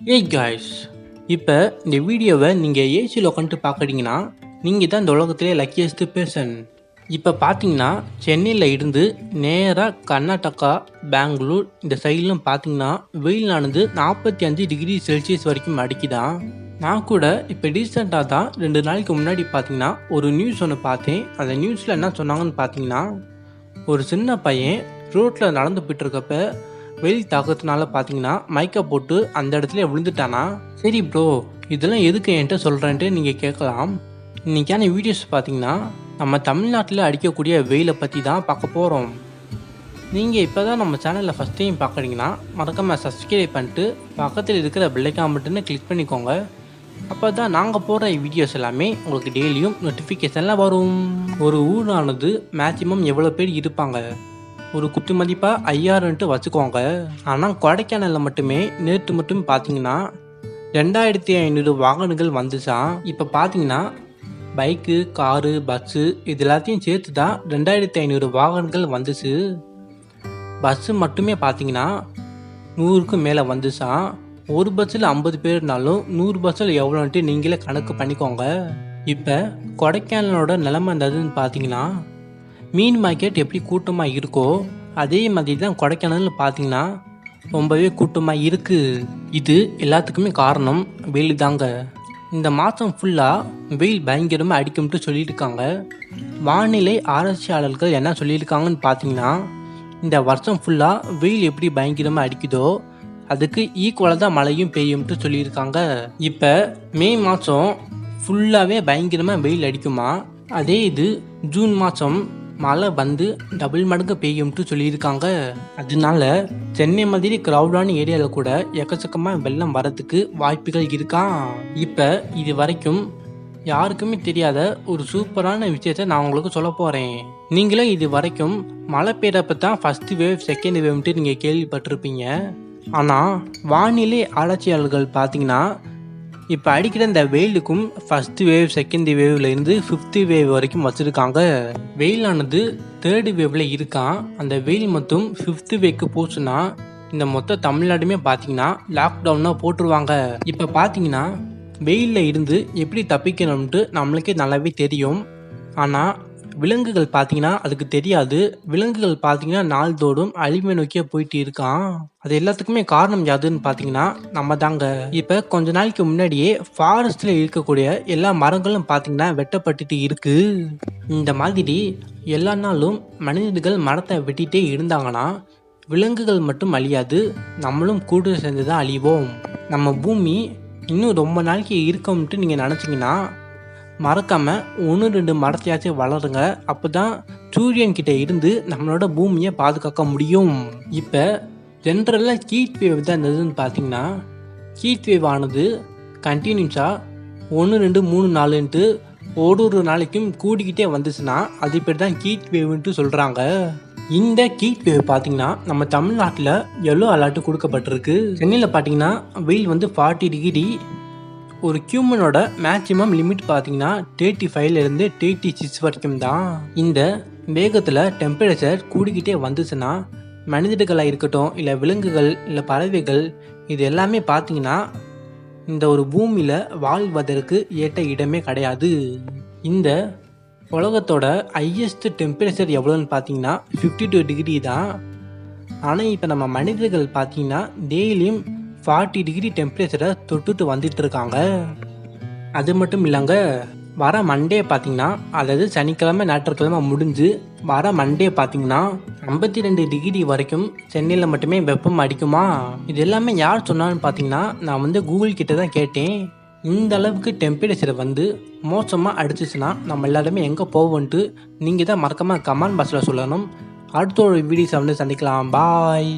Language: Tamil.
ஏய் காய்ஸ், இப்போ இந்த வீடியோவை நீங்கள் ஏசியில் உட்காந்துட்டு பார்க்குறீங்கன்னா நீங்கள் தான் இந்த உலகத்திலே லக்கியஸ்ட் பர்சன். இப்போ பார்த்தீங்கன்னா சென்னையில் இருந்து நேராக கர்நாடகா, பெங்களூர் இந்த சைட்லாம் பார்த்தீங்கன்னா வெயிலானது 45°C வரைக்கும் அடிக்குதான். நான் கூட இப்போ ரீசெண்டாக தான் 2 நாளைக்கு முன்னாடி பார்த்தீங்கன்னா ஒரு நியூஸ் ஒன்று பார்த்தேன். அந்த நியூஸில் என்ன சொன்னாங்கன்னு பார்த்தீங்கன்னா, ஒரு சின்ன பையன் ரோட்டில் நடந்து போயிட்டுருக்கப்ப வெயில் தாக்கத்தினால பார்த்தீங்கன்னா மயக்க போட்டு அந்த இடத்துல விழுந்துட்டானா. சரி ப்ரோ, இதெல்லாம் எதுக்கு என்கிட்ட சொல்கிறேன்ட்டு நீங்கள் கேட்கலாம். இன்றைக்கான வீடியோஸ் பார்த்தீங்கன்னா நம்ம தமிழ்நாட்டில் அடிக்கக்கூடிய வெயிலை பற்றி தான் பார்க்க போகிறோம். நீங்கள் இப்போ தான் நம்ம சேனலில் ஃபஸ்ட் டைம் பார்க்குறீங்கன்னா மறக்காமல் சப்ஸ்கிரைப் பண்ணிட்டு பக்கத்தில் இருக்கிற பெல்லைக்கான் பட்டனை கிளிக் பண்ணிக்கோங்க. அப்போ தான் நாங்கள் போடுற வீடியோஸ் எல்லாமே உங்களுக்கு டெய்லியும் நோட்டிஃபிகேஷனில் வரும். ஒரு ஊரானது மேக்சிமம் எவ்வளோ பேர் இருப்பாங்க, ஒரு குத்து மதிப்பாக 5000ன்ட்டு வச்சுக்கோங்க. ஆனால் கொடைக்கானலில் மட்டுமே நேற்று மட்டும் பார்த்தீங்கன்னா 2500 வாகனங்கள் வந்துச்சான். இப்போ பார்த்தீங்கன்னா பைக்கு, காரு, பஸ்ஸு இது எல்லாத்தையும் சேர்த்து தான் 2500 வாகனங்கள் வந்துச்சு. பஸ்ஸு மட்டுமே பார்த்தீங்கன்னா 100க்கும் மேலே வந்துச்சான். ஒரு பஸ்ஸில் 50 பேர்னாலும் 100 பஸ்ஸில் எவ்வளோன்ட்டு நீங்களே கணக்கு பண்ணிக்கோங்க. இப்போ கொடைக்கானலோட நிலைமை இருந்ததுன்னு பார்த்தீங்கன்னா, மீன் மார்க்கெட் எப்படி கூட்டமாக இருக்கோ அதே மாதிரி தான் கொடைக்கானல்னு பார்த்தீங்கன்னா ரொம்பவே கூட்டமாக இருக்குது. இது எல்லாத்துக்குமே காரணம் வெயில் தாங்க. இந்த மாதம் ஃபுல்லாக வெயில் பயங்கரமாக அடிக்கும்ட்டு சொல்லியிருக்காங்க. வானிலை ஆராய்ச்சியாளர்கள் என்ன சொல்லியிருக்காங்கன்னு பார்த்தீங்கன்னா, இந்த வருஷம் ஃபுல்லாக வெயில் எப்படி பயங்கரமாக அடிக்குதோ அதுக்கு ஈக்குவலாக தான் மழையும் பெய்யும்ட்டு சொல்லியிருக்காங்க. இப்போ மே மாதம் ஃபுல்லாகவே பயங்கரமாக வெயில் அடிக்குமா, அதே இது ஜூன் மாதம் மழை வந்து டபுள் மடங்கு பெய்யும்ட்டு சொல்லியிருக்காங்க. அதனால சென்னை மாதிரி க்ரௌடான ஏரியாவில் கூட எக்கச்சக்கமாக வெள்ளம் வரதுக்கு வாய்ப்புகள் இருக்கா. இப்போ இது வரைக்கும் யாருக்குமே தெரியாத ஒரு சூப்பரான விஷயத்த நான் உங்களுக்கு சொல்ல போகிறேன். நீங்களும் இது வரைக்கும் மழை பெய்யறப்ப தான் ஃபஸ்ட்டு வேவ், செகண்ட் வேவ்ன்ட்டு நீங்கள் கேள்விப்பட்டிருப்பீங்க. ஆனால் வானிலை ஆராய்ச்சியாளர்கள் பார்த்தீங்கன்னா இப்போ அடிக்கிற இந்த வெயிலுக்கும் ஃபஸ்ட்டு வேவ், செகண்ட் வேவ்லேருந்து 5th வேவ் வரைக்கும் வச்சுருக்காங்க. வெயிலானது 3rd வேவில் இருக்கான். அந்த வெயில் மட்டும் 5th வேவ்க்கு போச்சுன்னா இந்த மொத்த தமிழ்நாடுமே பார்த்தீங்கன்னா லாக்டவுனாக போட்டுருவாங்க. இப்போ பார்த்தீங்கன்னா வெயிலில் இருந்து எப்படி தப்பிக்கணும்ட்டு நம்மளுக்கே நல்லாவே தெரியும். ஆனால் விலங்குகள் பார்த்தீங்கன்னா அதுக்கு தெரியாது. விலங்குகள் பார்த்தீங்கன்னா நாள்தோறும் அழிவை நோக்கியே போயிட்டு இருக்கான். அது எல்லாத்துக்குமே காரணம் யாதுன்னு பார்த்தீங்கன்னா நம்ம தாங்க. இப்போ கொஞ்ச நாளைக்கு முன்னாடியே ஃபாரஸ்ட்டில் இருக்கக்கூடிய எல்லா மரங்களும் பார்த்தீங்கன்னா வெட்டப்பட்டுட்டு இருக்கு. இந்த மாதிரி எல்லா நாளும் மனிதர்கள் மரத்தை வெட்டிகிட்டே இருந்தாங்கன்னா விலங்குகள் மட்டும் அழியாது, நம்மளும் கூட சேர்ந்து தான் அழிவோம். நம்ம பூமி இன்னும் ரொம்ப நாளைக்கு இருக்கோம்ட்டு நீங்கள் நினச்சிங்கன்னா மறக்காமல் 1-2 மரத்தையாச்சும் வளருங்க. அப்போ தான் சூரியன்கிட்ட இருந்து நம்மளோட பூமியை பாதுகாக்க முடியும். இப்போ ஜென்ரலாக ஹீட் வேவ் தான் இருந்ததுன்னு பார்த்தீங்கன்னா, ஹீட் வேவ் ஆனது கண்டினியூஸாக 1, 2, 3, 4ன்ட்டு ஒரு நாளைக்கும் கூடிக்கிட்டே வந்துச்சுன்னா அது பேர் தான் ஹீட் வேவ்ன்ட்டு சொல்கிறாங்க. இந்த ஹீட் வேவ் பார்த்தீங்கன்னா நம்ம தமிழ்நாட்டில் எல்லோ அலர்ட் கொடுக்கப்பட்டிருக்கு. சென்னையில் பார்த்தீங்கன்னா வெயில் வந்து 40°. ஒரு ஹியூமனோட மேக்சிமம் லிமிட் பார்த்தீங்கன்னா 35லேருந்து 36 வரைக்கும் தான். இந்த வேகத்தில் டெம்பரேச்சர் கூடிக்கிட்டே வந்துச்சுன்னா மனிதர்களாக இருக்கட்டும், இல்லை விலங்குகள், இல்லை பறவைகள், இது எல்லாமே பார்த்தீங்கன்னா இந்த ஒரு பூமியில் வாழ்வதற்கு ஏற்ற இடமே கிடையாது. இந்த உலகத்தோட ஹையஸ்ட் டெம்பரேச்சர் எவ்வளோன்னு பார்த்தீங்கன்னா 52° தான். ஆனால் இப்போ நம்ம மனிதர்கள் பார்த்தீங்கன்னா டெய்லியும் 40° டெம்பரேச்சரை தொட்டுட்டு வந்துட்டு இருக்காங்க. அது மட்டும் இல்லைங்க, வர மண்டே பார்த்தீங்கன்னா, அதாவது சனிக்கிழமை ஞாயிற்றுக்கிழமை முடிஞ்சு வர மண்டே பார்த்தீங்கன்னா 52° வரைக்கும் சென்னையில் மட்டுமே வெப்பம் அடிக்குமா. இது எல்லாமே யார் சொன்னான்னு பார்த்தீங்கன்னா நான் வந்து கூகுள் கிட்ட தான் கேட்டேன். இந்த அளவுக்கு டெம்பரேச்சரை வந்து மோசமாக அடிச்சிச்சுன்னா நம்ம எல்லாருமே எங்கே போவோன்ட்டு நீங்கள் தான் மறக்காமல் கமெண்ட் பாக்ஸில் சொல்லணும். அடுத்த ஒரு வீடியோஸை வந்து சந்திக்கலாம். பாய்.